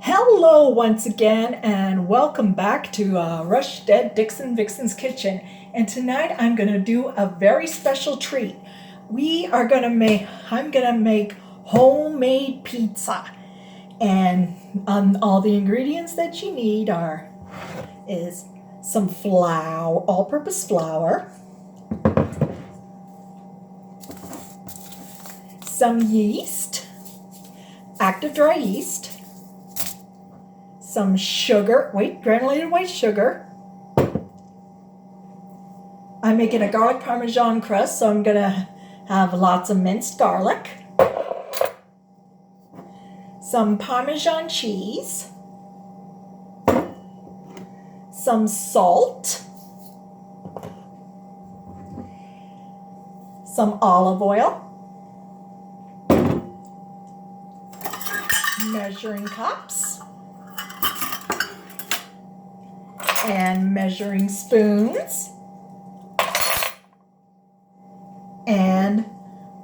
Hello once again and welcome back to Rush Dead Dixon Vixen's Kitchen. And tonight I'm going to do a very special treat. I'm going to make homemade pizza. And all the ingredients that you need is some flour, all-purpose flour, some yeast, active dry yeast, some sugar, granulated white sugar. I'm making a garlic Parmesan crust, so I'm going to have lots of minced garlic, some Parmesan cheese, some salt, some olive oil, measuring cups, and measuring spoons, and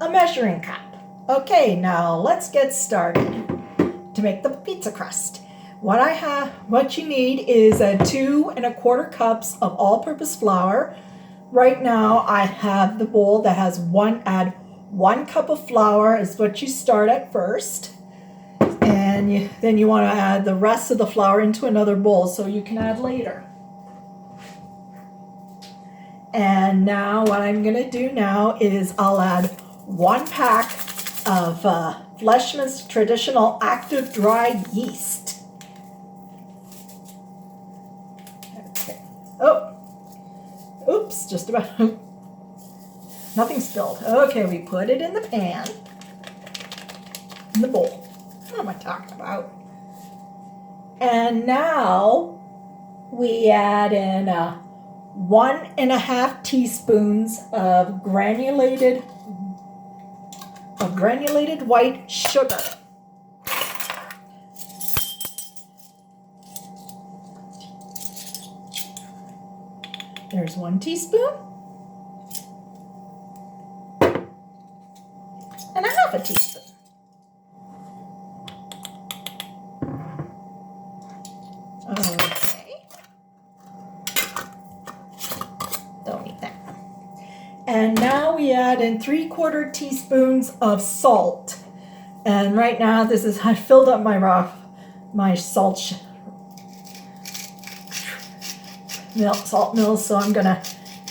a measuring cup. Okay, now let's get started to make the pizza crust. What you need is 2 1/4 cups of all-purpose flour. Right now I have the bowl that has add 1 cup of flour is what you start at first. And then you want to add the rest of the flour into another bowl so you can add later. And now what I'm going to do now is I'll add 1 pack of Fleischmann's traditional active dry yeast. Okay. Oh, oops, just about. Nothing spilled. Okay, we put it in the pan, in the bowl. What am I talking about? And now we add in 1½ teaspoons of granulated white sugar. There's 1 teaspoon and 1/2 teaspoon. Okay. Don't need that. And now we add in 3/4 teaspoons of salt. And right now I filled up my salt mill, so I'm gonna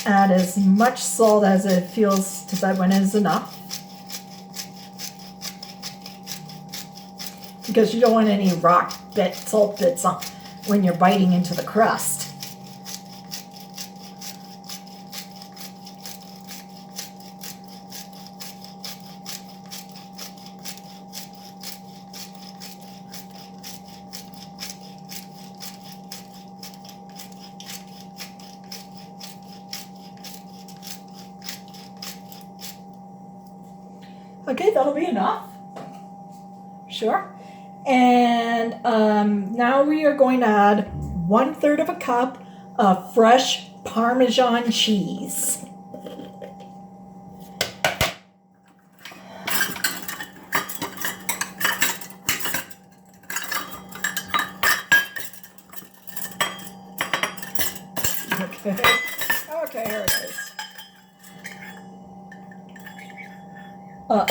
add as much salt as it feels to that one is enough. Because you don't want any salt bits on when you're biting into the crust. Okay, that'll be enough. Sure. And now we are going to add 1/3 cup of fresh Parmesan cheese. Okay, here it is.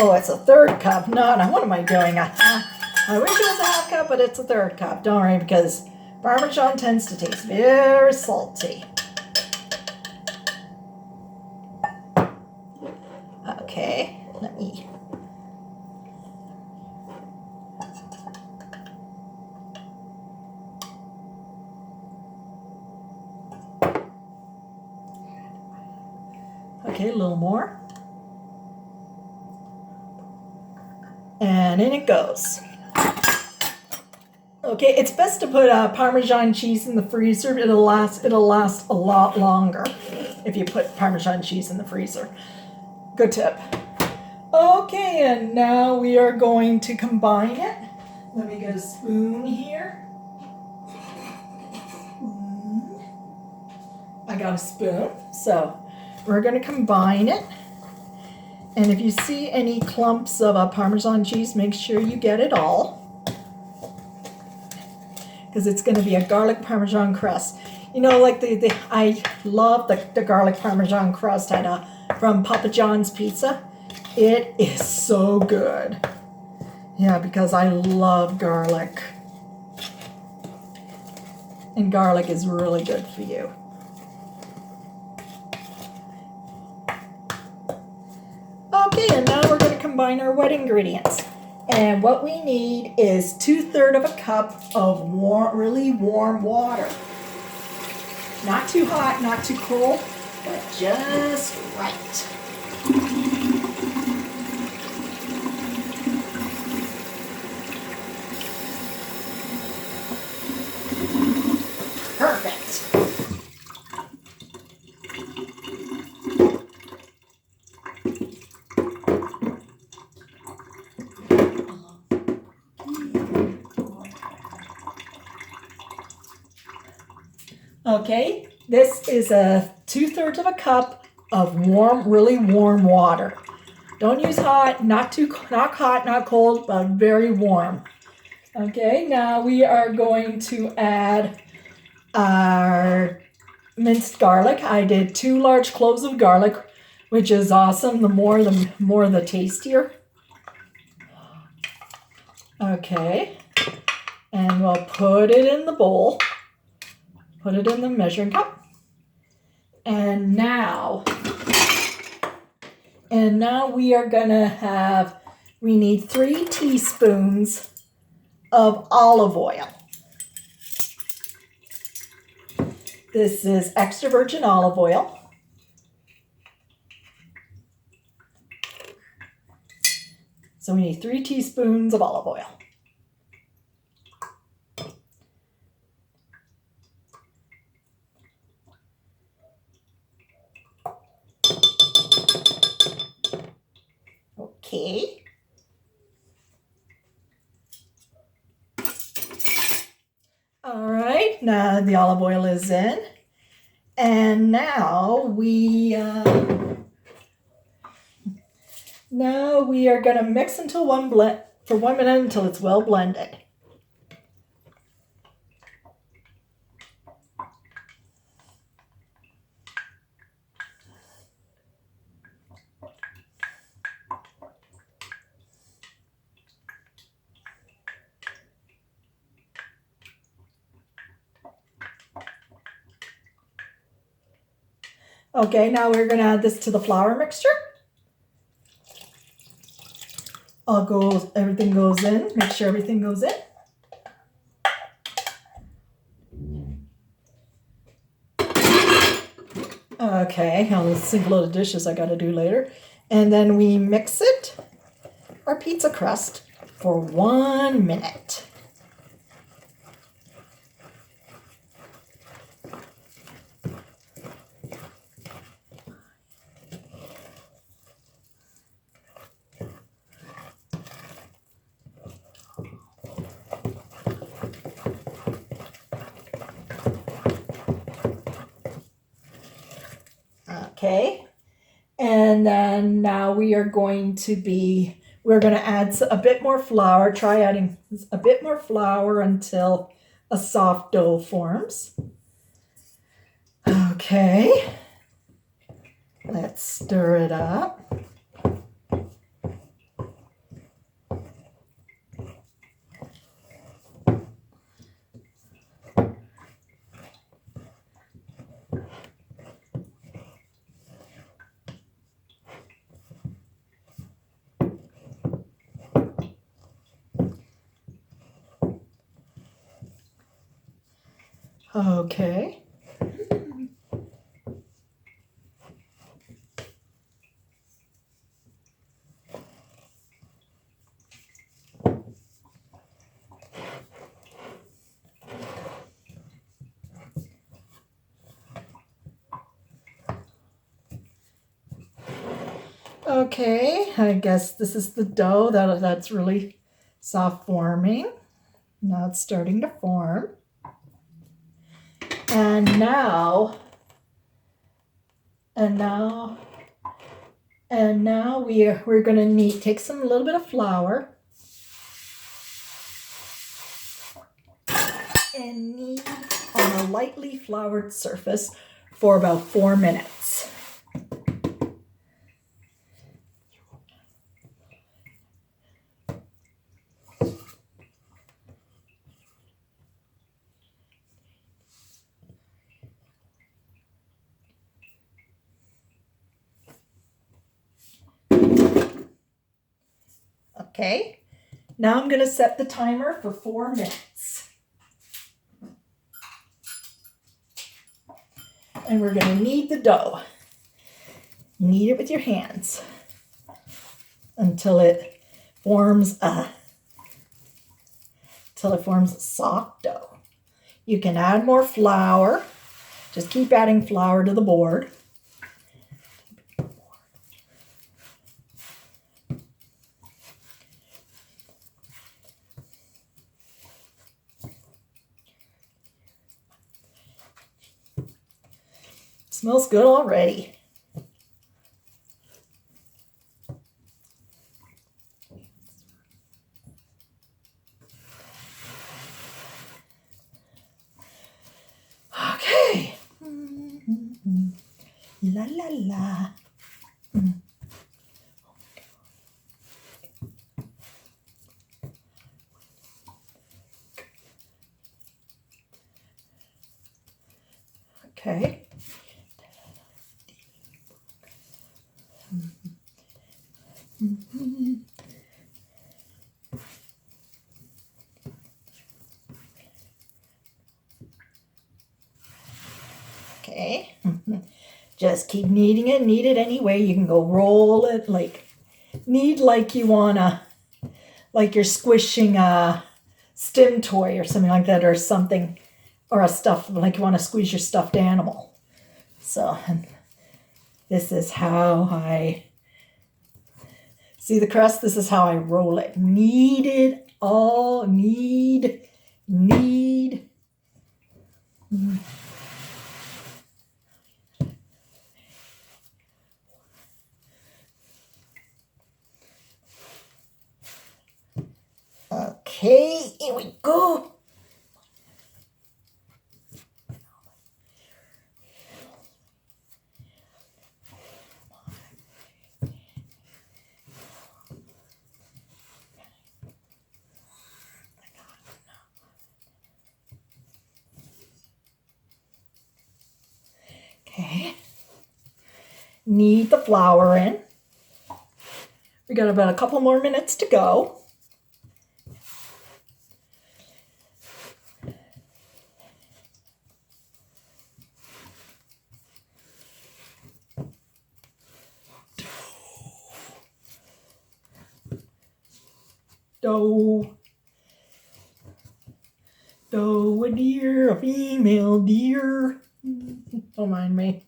Oh, it's a 1/3 cup. No, what am I doing? I wish it was a 1/2 cup, but it's a 1/3 cup. Don't worry, because Parmesan tends to taste very salty. Okay, let me. Okay, a little more. And in it goes. Okay, it's best to put Parmesan cheese in the freezer. It'll last a lot longer if you put Parmesan cheese in the freezer. Good tip. Okay, and now we are going to combine it. Let me get a spoon here. I got a spoon, so we're going to combine it. And if you see any clumps of Parmesan cheese, make sure you get it all. because it's going to be a garlic Parmesan crust. You know, like I love the garlic Parmesan crust from Papa John's Pizza. It is so good. Yeah, because I love garlic. And garlic is really good for you. Okay, and now we're going to combine our wet ingredients. And what we need is 2/3 of a cup of really warm water. Not too hot, not too cold, but just right. Perfect. Okay, this is a 2/3 of a cup of really warm water. Don't use hot, not hot, not cold, but very warm. Okay, now we are going to add our minced garlic. I did 2 large cloves of garlic, which is awesome. The more the tastier. Okay, and we'll put it in the bowl. Put it in the measuring cup. And now we are gonna we need 3 teaspoons of olive oil. This is extra virgin olive oil. So we need 3 teaspoons of olive oil. Okay. All right, now the olive oil is in. And now we are going to mix for 1 minute until it's well blended. Okay, now we're going to add this to the flour mixture. Everything goes in. Make sure everything goes in. Okay, I'll sink a load of dishes I got to do later. And then we mix our pizza crust, for 1 minute. Okay, and then now we're going to add a bit more flour. Try adding a bit more flour until a soft dough forms. Okay, let's stir it up. Okay. Okay, I guess this is the dough that's really soft forming. Now it's starting to form. And now we're going to take a little bit of flour and knead on a lightly floured surface for about 4 minutes. Okay, now I'm going to set the timer for 4 minutes. And we're going to knead the dough. Knead it with your hands until it forms a soft dough. You can add more flour. Just keep adding flour to the board. Smells good already. Okay. La la la. Okay. Okay. Just keep kneading it. Knead it anyway. You can go roll it, knead like you wanna, like you're squishing a stim toy or something like that, or something, or a stuff, like you want to squeeze your stuffed animal. So this is how I see the crust. This is how I roll it. Knead it all. Knead. Okay, here we go. Okay. Knead the flour in. We got about a couple more minutes to go. Doe, a deer, a female deer. Don't mind me.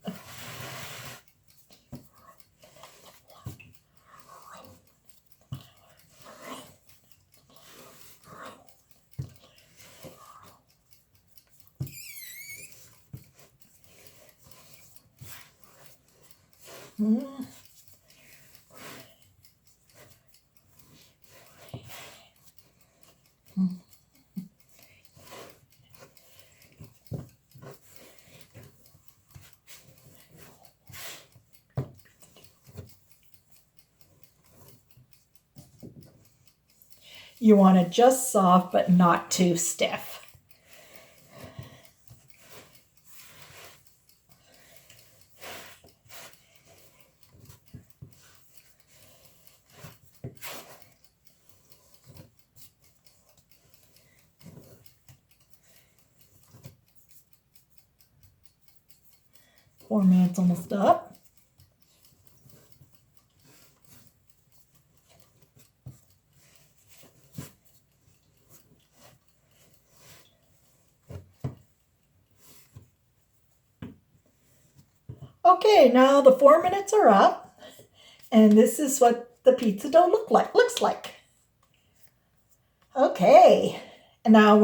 You want it just soft, but not too stiff. Four minutes almost up. Okay, now the 4 minutes are up, and this is what the pizza dough looks like. Okay, and now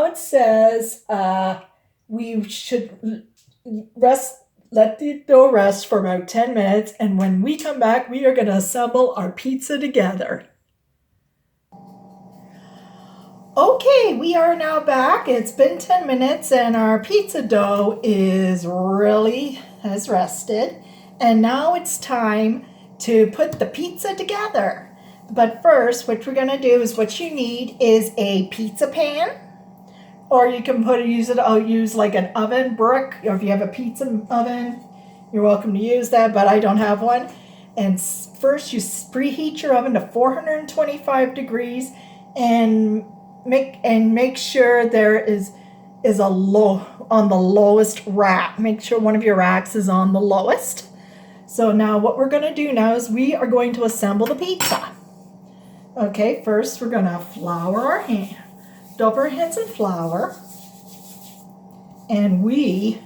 it says we should let the dough rest for about 10 minutes, and when we come back, we are going to assemble our pizza together. Okay, we are now back. It's been 10 minutes and our pizza dough has rested. And now it's time to put the pizza together. But first, what we're gonna do is what you need is a pizza pan, or you can use like an oven brick, or if you have a pizza oven, you're welcome to use that, but I don't have one. And first you preheat your oven to 425 degrees and make sure there is a low on the lowest rack. Make sure one of your racks is on the lowest. So now what we're going to do now is we are going to assemble the pizza. Okay, first we're going to flour our hand, dip our hands in flour, and we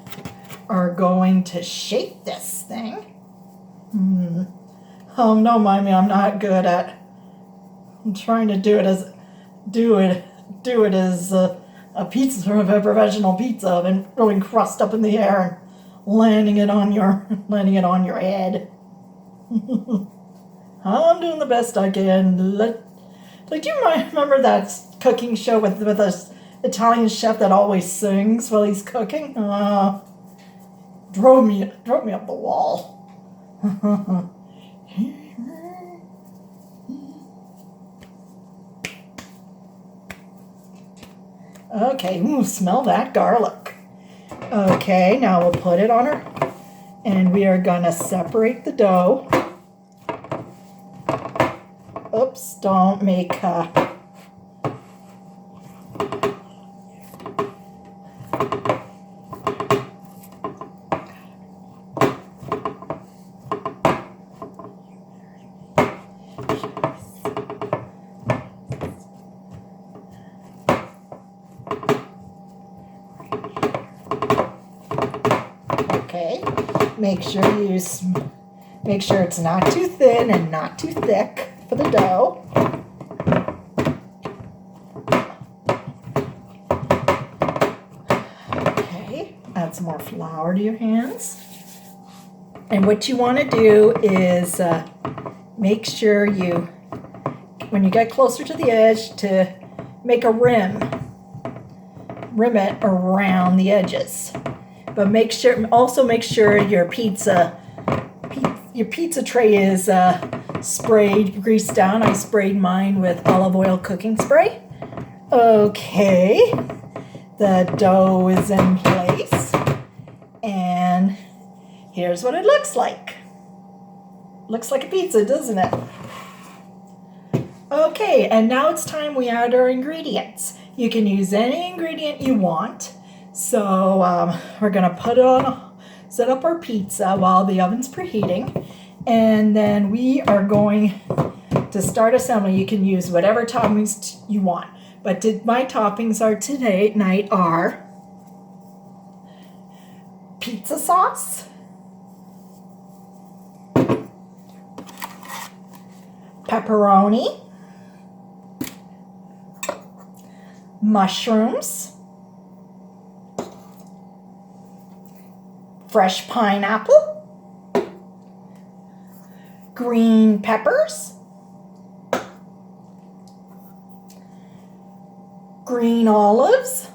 are going to shape this thing. Oh, don't mind me, I'm not good at. I'm trying to do it as a pizza of a professional pizza oven, throwing crust up in the air and landing it on your head. I'm doing the best I can. Like, do you remember that cooking show with this Italian chef that always sings while he's cooking? Drove me up the wall. Okay, ooh, smell that garlic. Okay, now we'll put it on her, and we are gonna separate the dough. Oops, don't make Okay, make sure it's not too thin and not too thick for the dough. Okay, add some more flour to your hands. And what you want to do is make sure when you get closer to the edge, to make a rim it around the edges. But also make sure your pizza tray is greased down. I sprayed mine with olive oil cooking spray. Okay, the dough is in place, and here's what it looks like. Looks like a pizza, doesn't it? Okay, and now it's time we add our ingredients. You can use any ingredient you want. So we're gonna set up our pizza while the oven's preheating, and then we are going to start assembling. You can use whatever toppings you want, but my toppings tonight are pizza sauce, pepperoni, mushrooms, fresh pineapple, green peppers, green olives,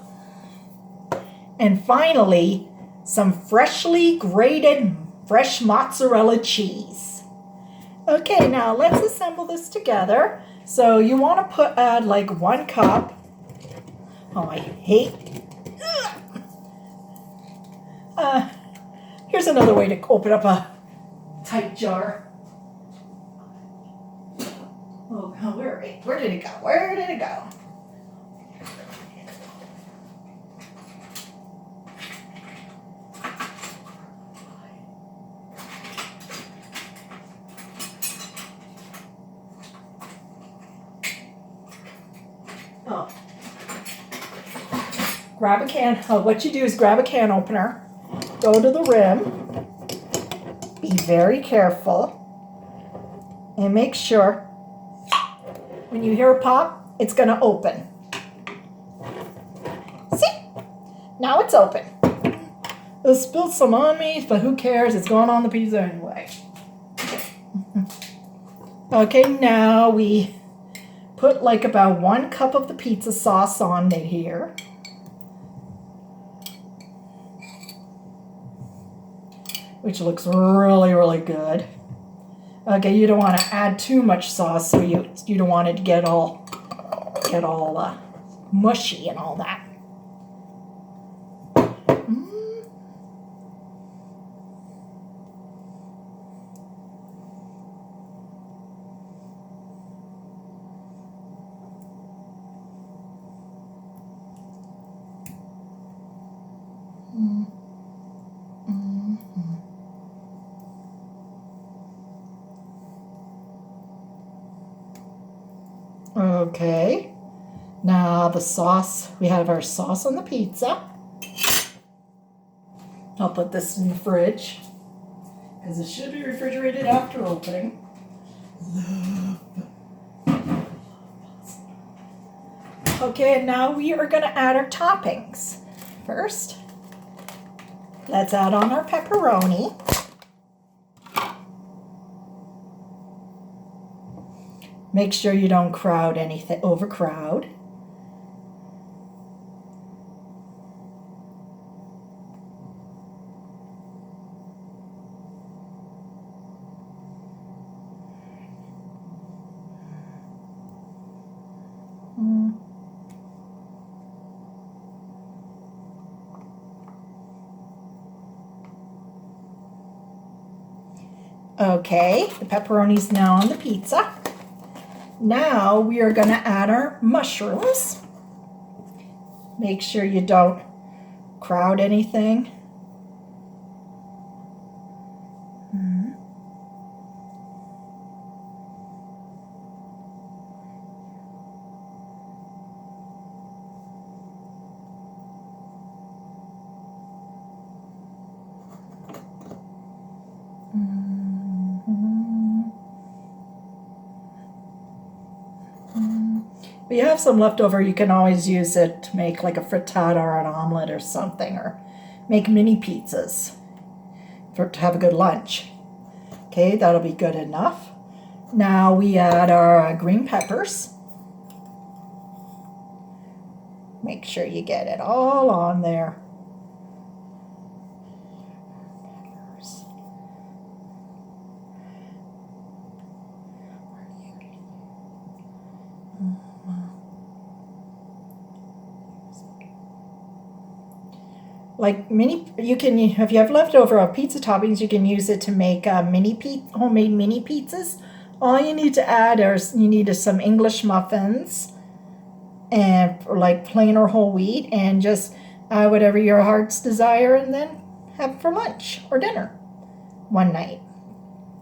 and finally, some freshly grated fresh mozzarella cheese. Okay, now let's assemble this together. So you want to add like 1 cup. Oh, I hate. Here's another way to open up a tight jar. Oh, where did it go? Where did it go? Oh. Grab a can. What you do is grab a can opener. Go to the rim, be very careful, and make sure when you hear a pop, it's going to open. See? Now it's open. It spilled some on me, but who cares? It's going on the pizza anyway. Okay, now we put like about 1 cup of the pizza sauce on it here. Which looks really, really good. Okay, you don't want to add too much sauce, so you don't want it to get all mushy and all that. Okay, now the sauce, we have our sauce on the pizza. I'll put this in the fridge because it should be refrigerated after opening. Okay, and now we are going to add our toppings. First, let's add on our pepperoni. Make sure you don't crowd anything, overcrowd. Okay, the pepperoni's now on the pizza. Now we are going to add our mushrooms. Make sure you don't crowd anything. If you have some leftover, you can always use it to make like a frittata or an omelet or something, or make mini pizzas to have a good lunch. Okay, that'll be good enough. Now we add our green peppers. Make sure you get it all on there. Like you can, if you have leftover of pizza toppings, you can use it to make homemade mini pizzas. All you need to add is some English muffins, and like plain or whole wheat, and just add whatever your heart's desire, and then have for lunch or dinner one night.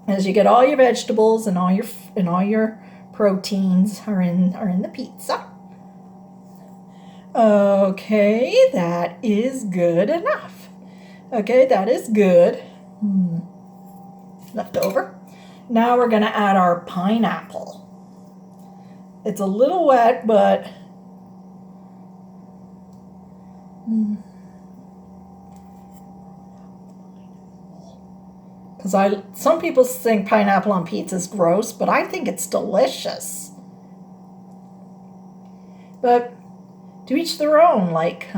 As you get all your vegetables and all your proteins are in the pizza. Okay, that is good enough. Okay, that is good. Left over. Now we're going to add our pineapple. It's a little wet, but because some people think pineapple on pizza is gross, but I think it's delicious. But to each their own, like,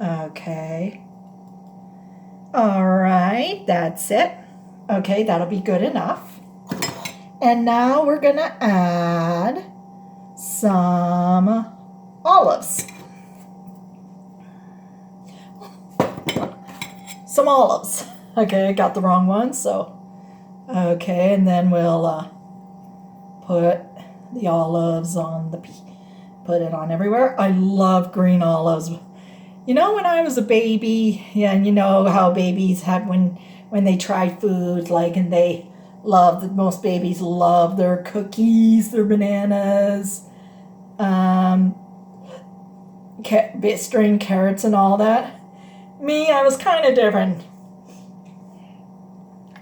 Okay. All right, that's it. Okay, that'll be good enough. And now we're going to add some olives. Some olives. Okay, I got the wrong one, so. Okay, and then we'll put the olives on put it on everywhere. I love green olives. You know, when I was a baby, yeah, and you know how babies have when they try food, like, and most babies love their cookies, their bananas, string carrots and all that. Me, I was kind of different.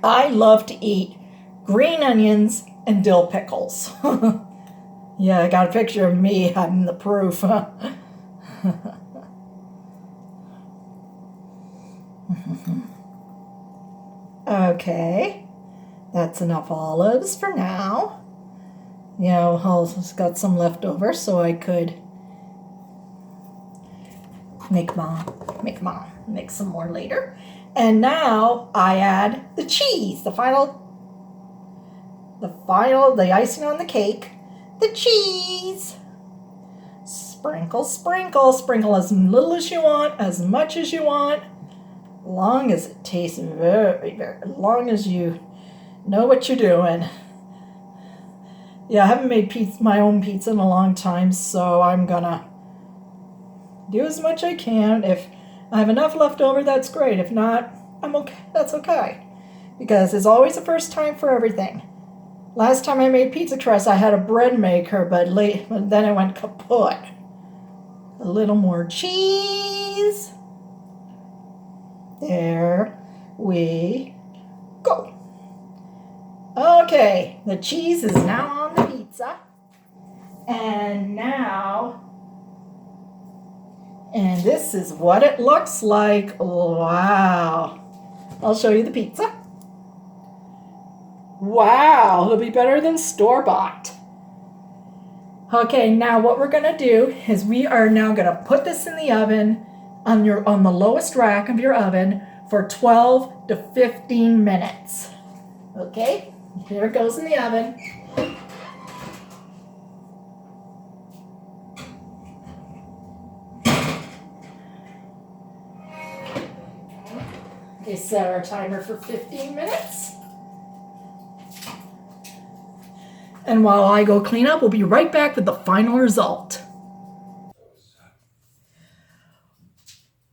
I love to eat green onions and dill pickles. Yeah, I got a picture of me. I'm the proof. Okay, that's enough olives for now. You know, I've got some left over, so I could make some more later. And now I add the cheese, the icing on the cake, the cheese. Sprinkle, sprinkle, sprinkle as little as you want, as much as you want, long as it tastes long as you know what you're doing. Yeah, I haven't made my own pizza in a long time, so I'm gonna do as much as I can. If I have enough left over, that's great. If not, I'm okay. That's okay. Because it's always the first time for everything. Last time I made pizza crust, I had a bread maker, but then it went kaput. A little more cheese. There we go. Okay, the cheese is now on the pizza. And this is what it looks like. Wow. I'll show you the pizza. Wow, it'll be better than store-bought. Okay, now what we're gonna do is we are now gonna put this in the oven on the lowest rack of your oven for 12 to 15 minutes. Okay, here it goes in the oven. Okay, set our timer for 15 minutes. And while I go clean up, we'll be right back with the final result.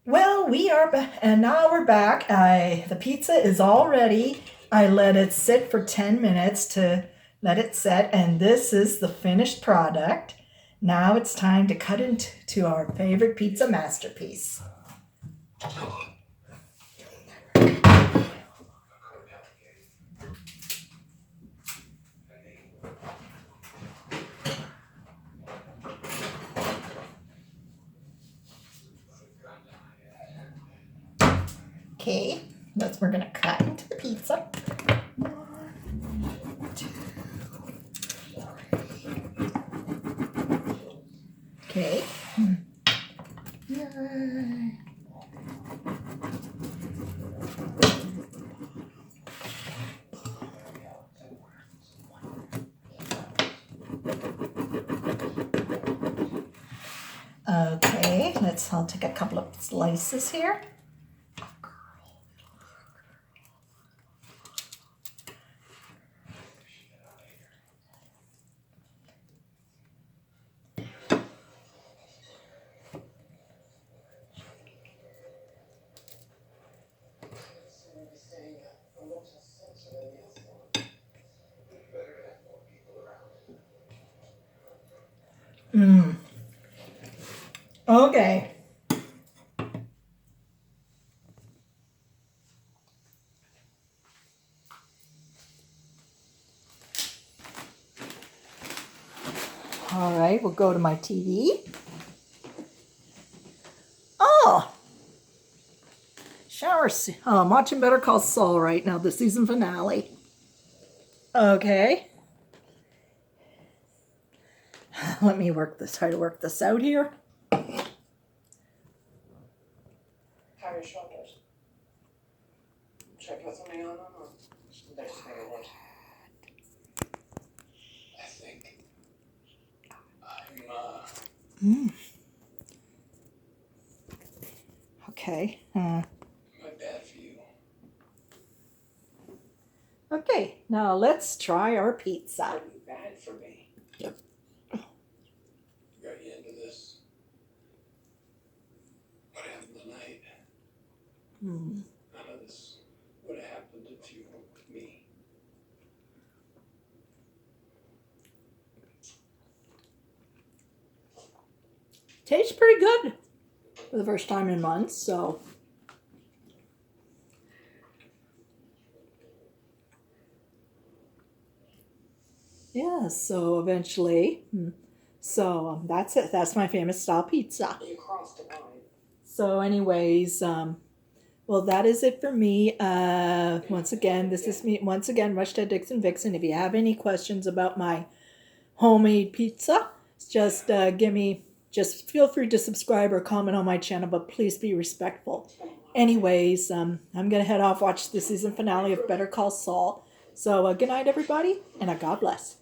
Well, we are back, and now we're back. The pizza is all ready. I let it sit for 10 minutes to let it set, and this is the finished product. Now it's time to cut into our favorite pizza masterpiece. Okay, we're gonna cut into the pizza. 1, 2, 3. Okay. Yay. Okay, I'll take a couple of slices here. Okay. All right, we'll go to my TV. Oh! I'm watching Better Call Saul right now, the season finale. Okay. Let me try to work this out here. How are your shoulders? Should I put something on them or they're just gonna want? I think I'm Okay. am I bad for you? Okay, now let's try our pizza. Are you bad for me? Yep. Got you into this. What happened tonight? None of this would have happened if you were with me. tastes pretty good for the first time in months, so. Yeah, so eventually, so that's it. That's my famous style pizza. You crossed a line. So, anyways, well, that is it for me. Once again, this is me. Once again, Rushted Dixon Vixen. If you have any questions about my homemade pizza, just just feel free to subscribe or comment on my channel, but please be respectful. Anyways, I'm gonna head off, watch the season finale of Better Call Saul. So, good night, everybody, and God bless.